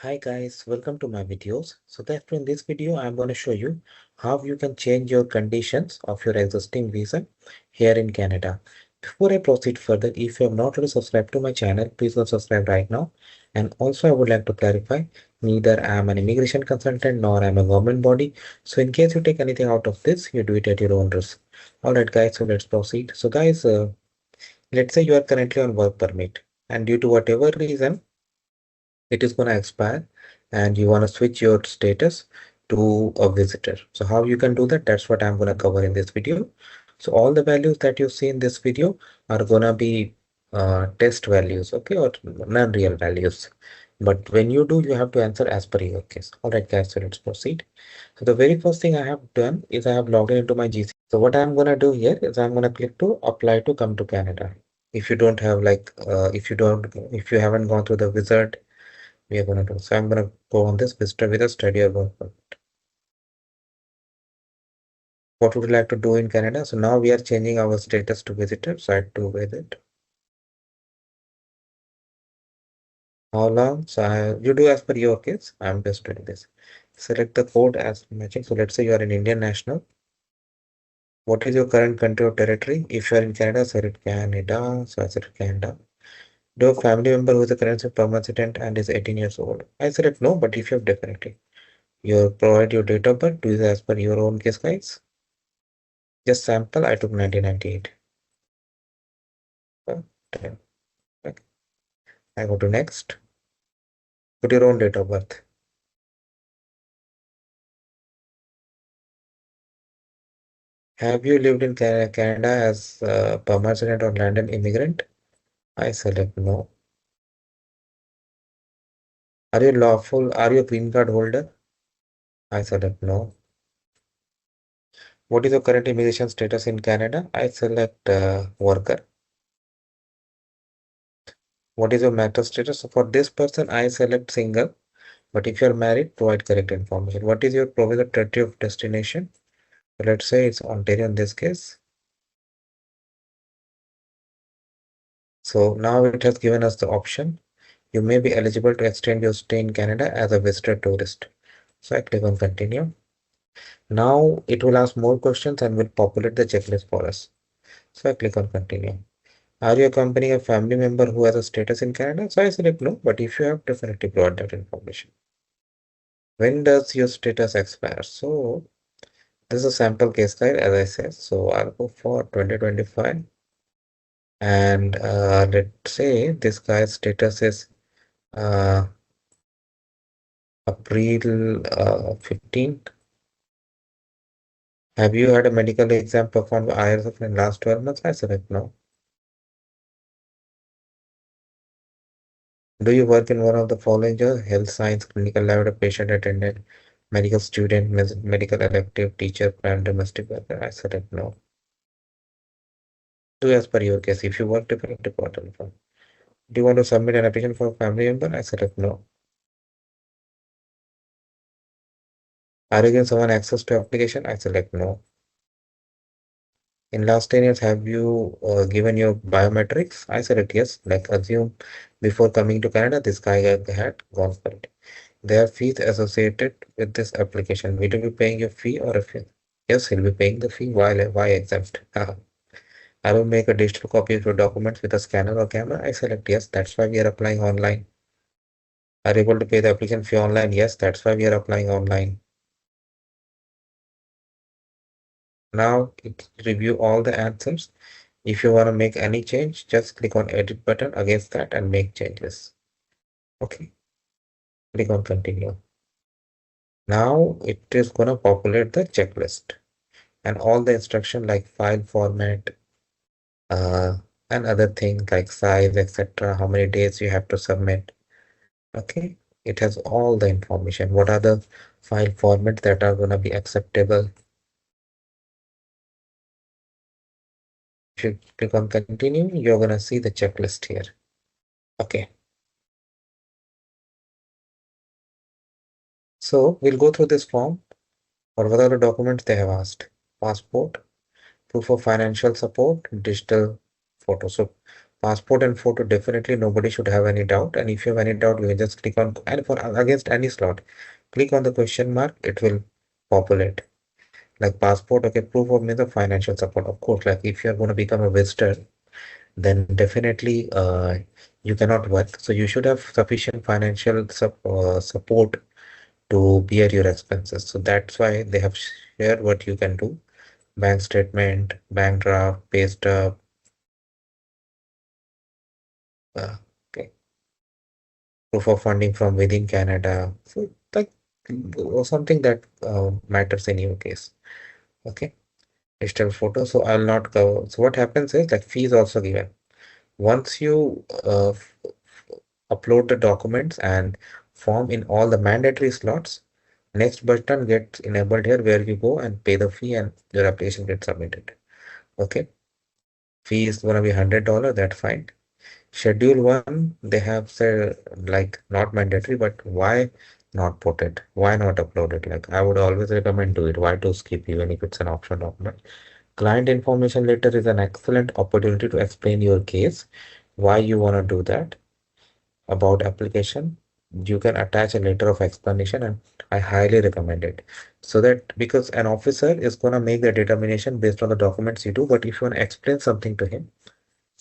Hi guys, welcome to my videos. So therefore in this video, I'm going to show you how you can change your conditions of your existing visa here in Canada. Before I proceed further, if you have not already subscribed to my channel, please go subscribe right now. And also I would like to clarify, neither I am an immigration consultant nor I am a government body. So in case you take anything out of this, you do it at your own risk. Alright guys, so let's proceed. So guys, let's say you are currently on work permit and due to whatever reason, it is going to expire and you want to switch your status to a visitor. So how you can do that, that's what I'm going to cover in this video. So all the values that you see in this video are going to be test values, okay, or non-real values. But when you do, you have to answer as per your case. All right guys, so let's proceed. So the very first thing I have done is I have logged in into my GC. So what I'm going to do here is I'm going to click to apply to come to Canada. If you don't have if you haven't gone through the wizard, we are going to do. So I'm going to go on this visitor with a study or work permit. What would you like to do in Canada? So now we are changing our status to visitor. So I do visit. How long? So you do as per your case. I'm just doing this. Select the code as matching. So let's say you are an Indian national. What is your current country or territory? If you are in Canada, select Canada. So I select Canada. Do a family member who is a current permanent resident and is 18 years old? I select no, but if you have definitely. You provide your date of birth. Do this as per your own case, guys. Just sample, I took 1998. Okay. I go to next. Put your own date of birth. Have you lived in Canada as a permanent resident or London immigrant? I select no. Are you lawful? Are you a green card holder? I select no. What is your current immigration status in Canada? I select worker. What is your marital status? So for this person, I select single. But if you are married, provide correct information. What is your provisional territory of destination? So let's say it's Ontario in this case. So now it has given us the option. You may be eligible to extend your stay in Canada as a visitor tourist. So I click on continue. Now it will ask more questions and will populate the checklist for us. So I click on continue. Are you accompanying a family member who has a status in Canada? So I select no, but if you have, definitely provide that information. When does your status expire? So this is a sample case guide, as I said. So I'll go for 2025. And let's say this guy's status is uh, April 15th. Have you had a medical exam performed by IRSF in the last 12 months? I select no. Do you work in one of the following jobs? Health science, clinical lab, patient attendant, medical student, medical elective, teacher, prime domestic worker? I select no. Do as per your case. If you work different department. Do you want to submit an application for a family member? I select no. Are you giving someone access to application? I select no. In last 10 years, have you given your biometrics? I select yes. Like assume before coming to Canada, this guy had gone for it. There are fees associated with this application. Will you be paying your fee or a fee? Yes, he'll be paying the fee. Why exempt? I will make a digital copy of your documents with a scanner or camera. I select yes. That's why we are applying online. Are you able to pay the application fee online? Yes, that's why we are applying online. Now it review all the answers. If you want to make any change, just click on edit button against that and make changes. Okay, click on continue. Now it is going to populate the checklist and all the instruction like file format uh, and other things like size, etc. How many days you have to submit. Okay, it has all the information. What are the file formats that are going to be acceptable? If you click on continue, you're going to see the checklist here. Okay. So we'll go through this form. Or what are the documents they have asked? Passport, proof of financial support, digital photo. So Passport and photo, definitely nobody should have any doubt. And if you have any doubt, you can just click on, and for against any slot, click on the question mark, it will populate. Like passport, okay, proof of means of financial support. Of course, like if you're going to become a visitor, then definitely you cannot work. So you should have sufficient financial support to bear your expenses. So that's why they have shared what you can do. Bank statement, bank draft, pay stub, okay, proof of funding from within Canada. So like something that matters in your case. Okay, digital photo. So I'll not cover. So what happens is like fees also given. Once you upload the documents and form in all the mandatory slots, next button gets enabled here where you go and pay the fee and your application gets submitted. Okay, fee is gonna be $100. That's fine. Schedule 1, they have said like not mandatory, but why not put it? Why not upload it? Like I would always recommend do it. Why to skip even if it's an optional document? Client information letter is an excellent opportunity to explain your case, why you want to do that. About application, you can attach a letter of explanation, and I highly recommend it. So that because an officer is going to make the determination based on the documents you do, but if you want to explain something to him,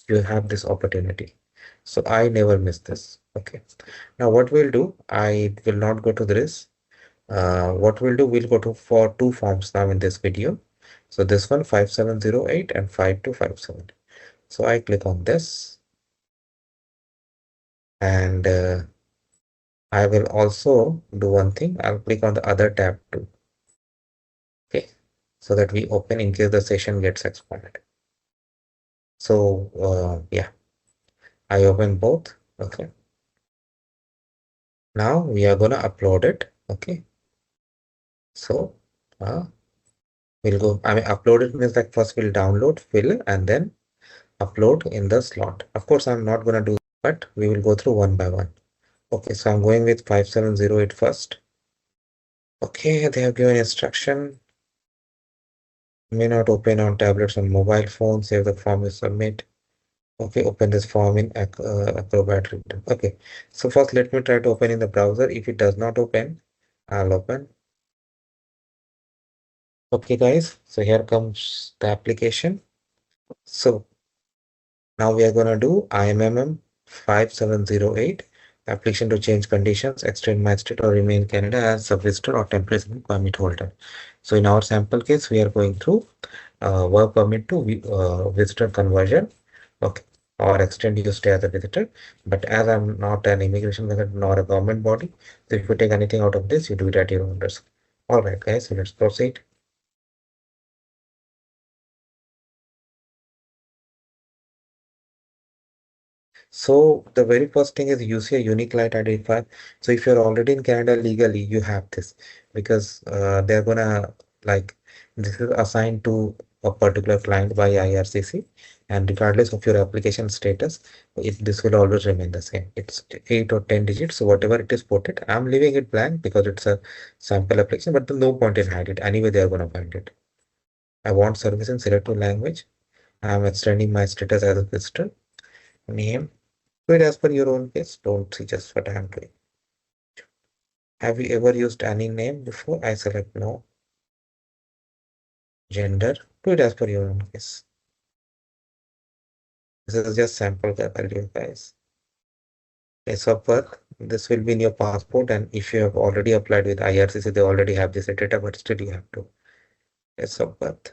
you have this opportunity. So I never miss this. Okay. Now what we'll do, I will not go to this. What we'll do, we'll go to for two forms now in this video. So this one 5708 and 5257. So I click on this, and I will also do one thing. I'll click on the other tab too. Okay. So that we open in case the session gets expanded. So yeah, I open both. Okay. Now we are gonna upload it. Okay. So we'll go, I mean, upload it means like first we'll download, fill, and then upload in the slot. Of course, I'm not gonna do, but we will go through one by one. Okay, so I'm going with 5708 first. Okay, they have given instruction. May not open on tablets on mobile phones. Save the form you submit. Okay, open this form in Acrobat Reader. Okay, so first let me try to open in the browser. If it does not open, I'll open. Okay, guys, so here comes the application. So now we are going to do IMMM 5708, application to change conditions, extend my state or remain in Canada as a visitor or temporary permit holder. So in our sample case, we are going through work permit to visitor conversion. Okay, or extend your stay as a visitor. But as I'm not an immigration visitor nor a government body, so if you take anything out of this, you do it at your own risk. All right, guys, so let's proceed. So the very first thing is use your unique client identifier. So if you're already in Canada legally, you have this because they're gonna like this is assigned to a particular client by IRCC, and regardless of your application status, this will always remain the same. It's 8 or 10 digits, so whatever it is, put it. I'm leaving it blank because it's a sample application, but there's no point in hide it. Anyway, they're gonna find it. I want service in selected language. I'm extending my status as a visitor. Name. Do it as per your own case. Don't see just what I am doing. Have you ever used any name before? I select no. Gender. Do it as per your own case. This is just sample value, guys. Place of birth. This will be in your passport, and if you have already applied with IRCC, they already have this data, but still you have to. Place of birth.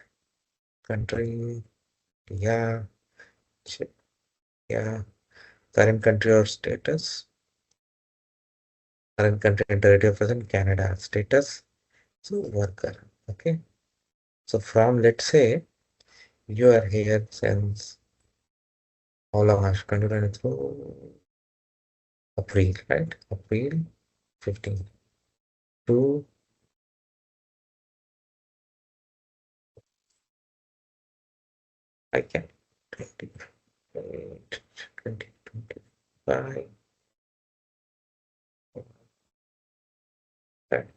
Country. Yeah. Yeah. Current country or status. Current country and territory of present Canada. Status. So worker. Okay. So from, let's say you are here since how long? I've continued it through April, right? April 15 to I can 28, 2025. Right.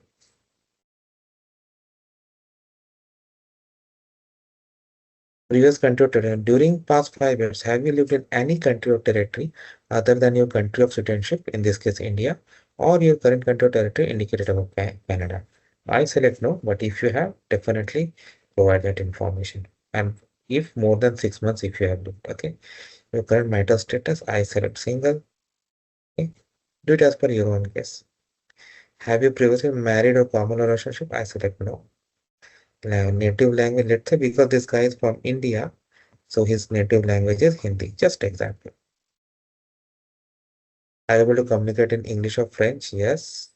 Previous country or territory. During past 5 years, have you lived in any country or territory other than your country of citizenship, in this case India, or your current country or territory indicated above Canada? I select no, but if you have, definitely provide that information. And if more than 6 months, if you have lived, okay. Your current marital status, I select single. Okay. Do it as per your own case. Have you previously married or common relationship? I select no. Native language, let's say because this guy is from India, so his native language is Hindi. Just example. Are you able to communicate in English or French? Yes.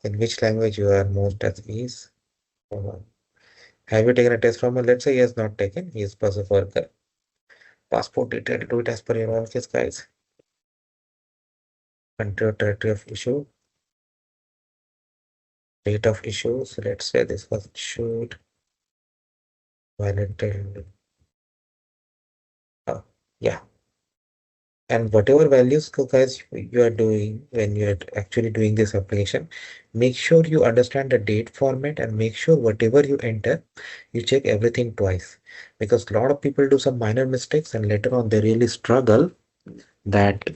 In which language you are most at ease? Have you taken a test from a, let's say he has not taken, he is person worker. Passport detail, do it as per your own case, guys. Country or territory of issue. Date of issue. So let's say this was issued validated. Yeah. And whatever values guys you are doing when you are actually doing this application, make sure you understand the date format and make sure whatever you enter, you check everything twice, because a lot of people do some minor mistakes and later on they really struggle that,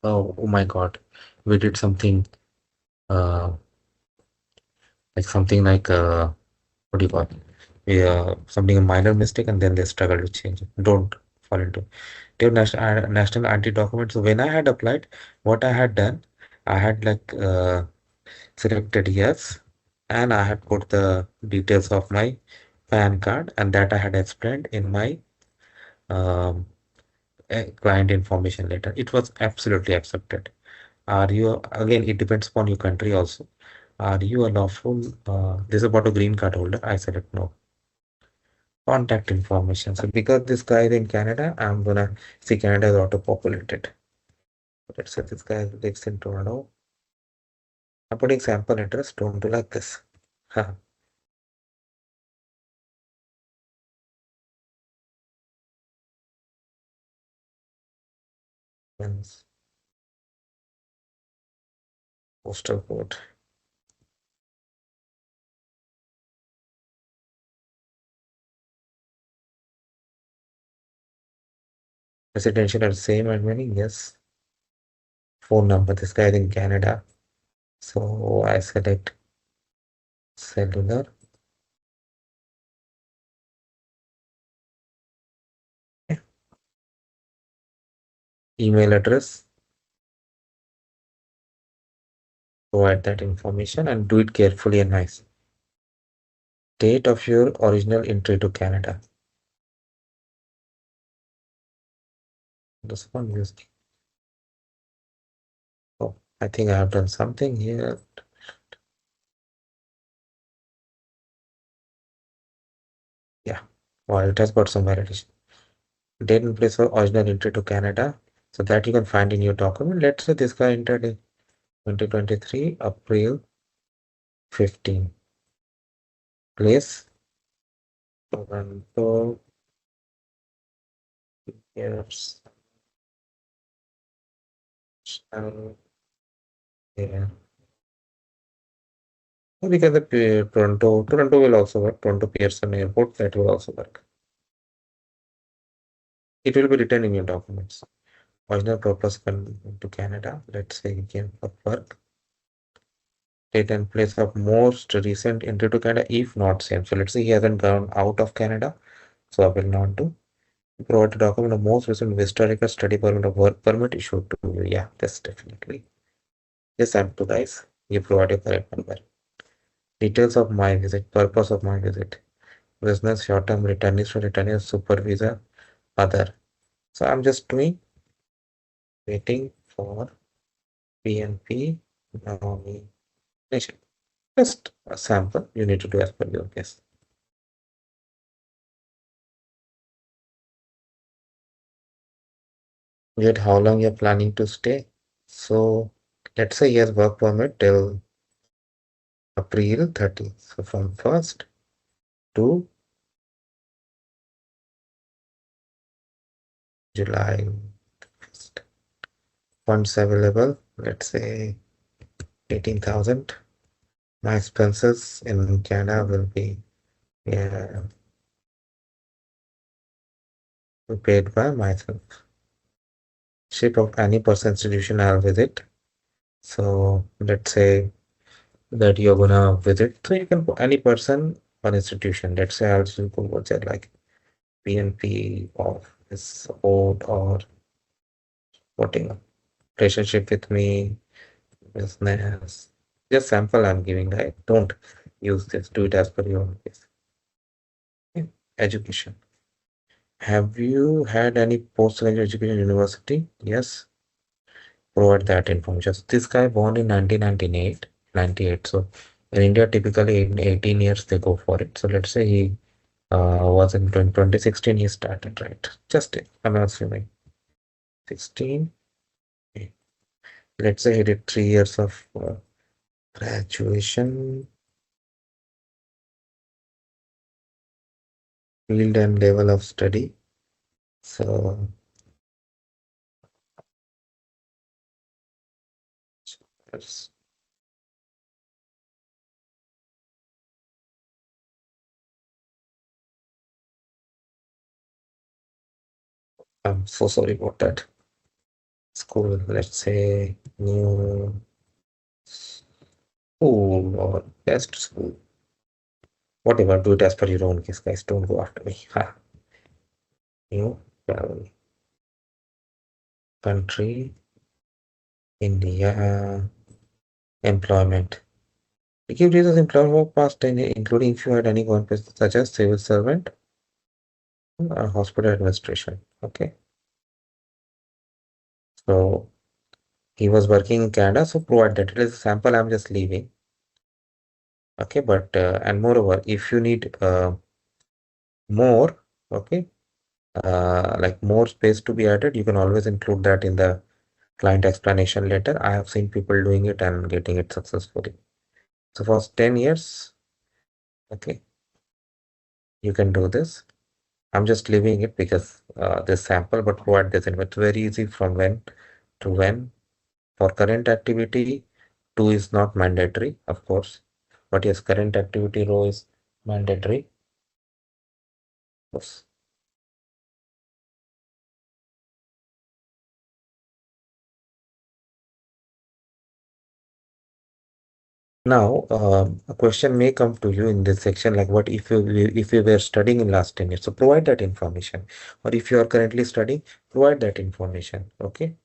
oh my god, we did something uh something like what do you call it? Something a minor mistake and then they struggle to change it. Don't fall into their national ID document. So when I had applied, what I had done, I had like selected yes, and I had put the details of my PAN card, and that I had explained in my um, client information letter. It was absolutely accepted. Are you, again, it depends upon your country also. Are you a lawful, this is about a green card holder? I select no. Contact information. So because this guy is in Canada, I'm gonna see Canada is auto-populated. Let's say this guy lives in Toronto. I'm putting sample address. Don't do like this. Means postal code. Residential are same admin. Yes. Phone number. This guy is in Canada. So I select cellular. Email address. Provide that information and do it carefully and nice. Date of your original entry to Canada. This one is, oh, I think I have done something here. Yeah. Well, it has got some validation. Date and place for original entry to Canada. So that you can find in your document. Let's say this guy entered in 2023, April 15. Place Toronto, years. Yeah. Because the Toronto will also work. Toronto Pearson Airport, that will also work. It will be written in your documents. Original purpose to Canada. Let's say again for work. Date and place of most recent entry to Canada, if not same. So let's say he hasn't gone out of Canada. So I will not do. Provide a document of most recent historical study permit or work permit issued to you. Yeah, that's definitely. Yes, I'm to guys. You provide your correct number. Details of my visit, purpose of my visit. Business, short-term returnees to returnees, super visa, other. So I'm just doing waiting for PNP nomination. Just a sample you need to do as per your case. Yet how long you're planning to stay. So let's say he has work permit till April 30th. So from 1st to July 1st. Funds available, let's say 18,000. My expenses in Canada will be, yeah, paid by myself. Ship of any person institution I'll visit. So let's say that you're gonna visit. So you can put any person or institution. Let's say I'll just put what's it like PNP or his support or whatever. Relationship with me, business. Just sample I'm giving, right? Don't use this. Do it as per your own case. Okay. Education. Have you had any post-graduate education in university? Yes. Provide that information. So this guy born in 1998, 98. So in India, typically in 18 years they go for it. So let's say he was in 2016 he started, right? Just I'm assuming 16. Okay. Let's say he did 3 years of graduation, field and level of study. So that's- I'm so sorry about that. School, let's say new school or best school. Whatever, do it as per your own case, guys. Don't go after me. Ha. New travel country, India, employment. Give reasons employment for past 10 years, including if you had any companies such as civil servant or hospital administration. Okay. So he was working in Canada, so provide that. It is a sample I'm just leaving. Okay, but and moreover, if you need more, okay, like more space to be added, you can always include that in the client explanation letter. I have seen people doing it and getting it successfully. So for 10 years, okay, you can do this. I'm just leaving it because this sample, but provide this in. It's very easy from when to when. For current activity, 2 is not mandatory, of course. But yes, current activity row is mandatory. Yes. Now, a question may come to you in this section, like what if you were studying in last 10 years? So provide that information. Or if you are currently studying, provide that information. Okay.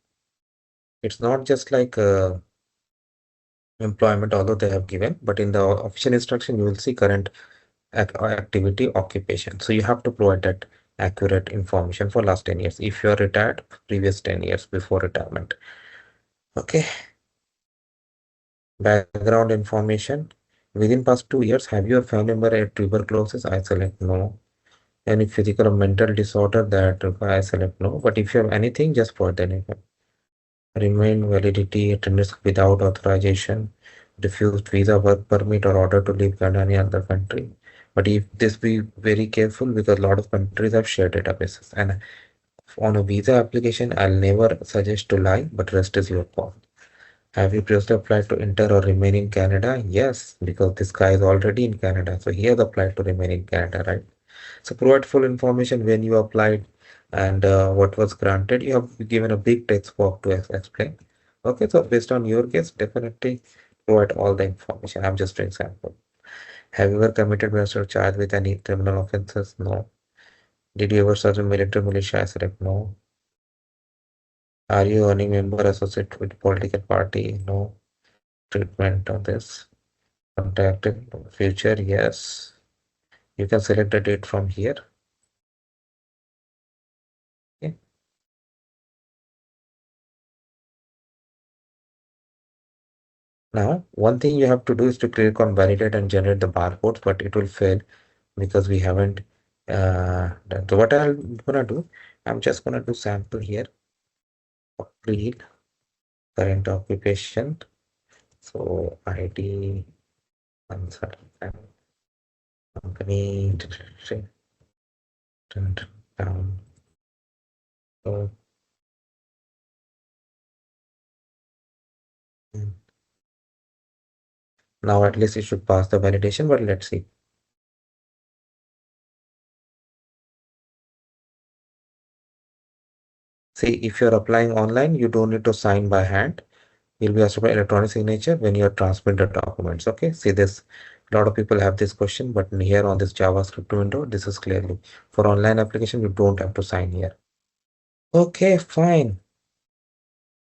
It's not just like employment, although they have given, but in the official instruction, you will see current activity occupation. So you have to provide that accurate information for last 10 years. If you are retired, previous 10 years before retirement. Okay. Background information. Within past 2 years, have your family member had tuberculosis? I select no. Any physical or mental disorder that I select no. But if you have anything, just put the name. Remain validity, attendance without authorization, refused visa, work permit, or order to leave Canada any other country. But if this be very careful because a lot of countries have shared databases. And on a visa application, I'll never suggest to lie, but rest is your call. Have you previously applied to enter or remain in Canada? Yes, because this guy is already in Canada. So he has applied to remain in Canada, right? So provide full information when you applied and what was granted. You have given a big text box to explain. Okay, so based on your case, definitely provide all the information. I'm just an example. Have you ever committed or charged with any criminal offenses? No. Did you ever serve in military militia? I said no. Are you any member associated with political party? No. Treatment of this. Contacted future? Yes. You can select a date from here. Okay. Now, one thing you have to do is to click on validate and generate the barcodes, but it will fail because we haven't done. So what I'm gonna do, I'm just gonna do sample here, read current occupation. So ID, consultant, company, down. So, now at least it should pass the validation, but let's see. See, if you're applying online, you don't need to sign by hand. You'll be asked for electronic signature when you transmit the documents. Okay, see this. A lot of people have this question, but here on this JavaScript window, this is clearly for online application. You don't have to sign here. Okay, fine.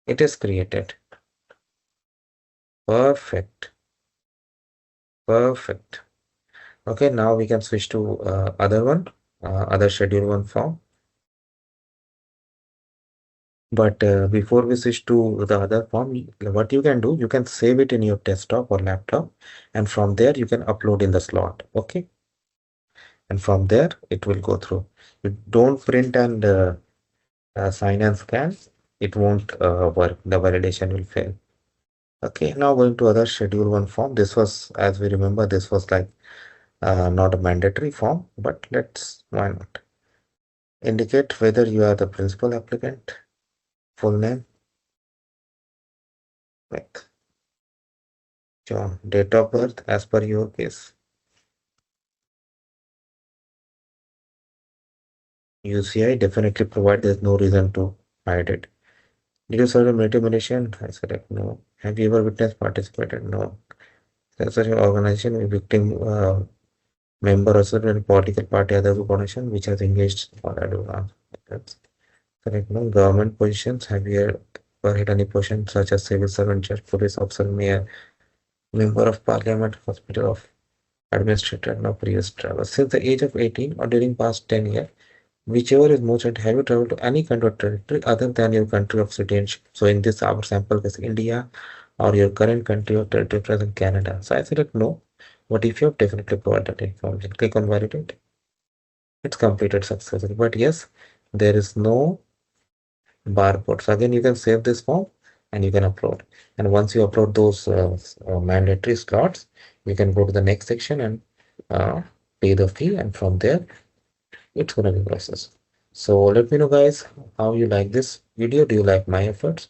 It is created. Perfect. Perfect. Okay, now we can switch to other one, other schedule one form. But before we switch to the other form, what you can do, you can save it in your desktop or laptop, and from there you can upload in the slot. Okay, and from there it will go through. You don't print and sign and scan. It won't work. The validation will fail. Okay, now going to other schedule one form. This was, as we remember, this was like not a mandatory form, but why not? Indicate whether you are the principal applicant, full name, like John, date of birth as per your case. UCI definitely provide, there's no reason to hide it. Did you serve a military munition? I select no. Have you ever witnessed participated? No. That's your organization, a victim member or certain political party, other organization which has engaged or I don't know. That's correct. No government positions. Have you ever held any position such as civil servant, judge, police officer, mayor, member of parliament, hospital of administrator, no previous travel. Since the age of 18 or during past 10 years, whichever is most, have you traveled to any country or territory other than your country of citizenship? So in this our sample case India or your current country or territory present Canada. So I said no. But if you have definitely provided that information, click on validate. It's completed successfully. But yes, there is no barcode. So again, you can save this form and you can upload. And once you upload those mandatory slots, you can go to the next section and uh, pay the fee. And from there, it's going to be processed. So let me know guys how you like this video. Do you like my efforts?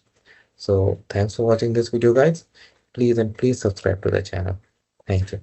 So thanks for watching this video guys. Please subscribe to the channel. Thank you.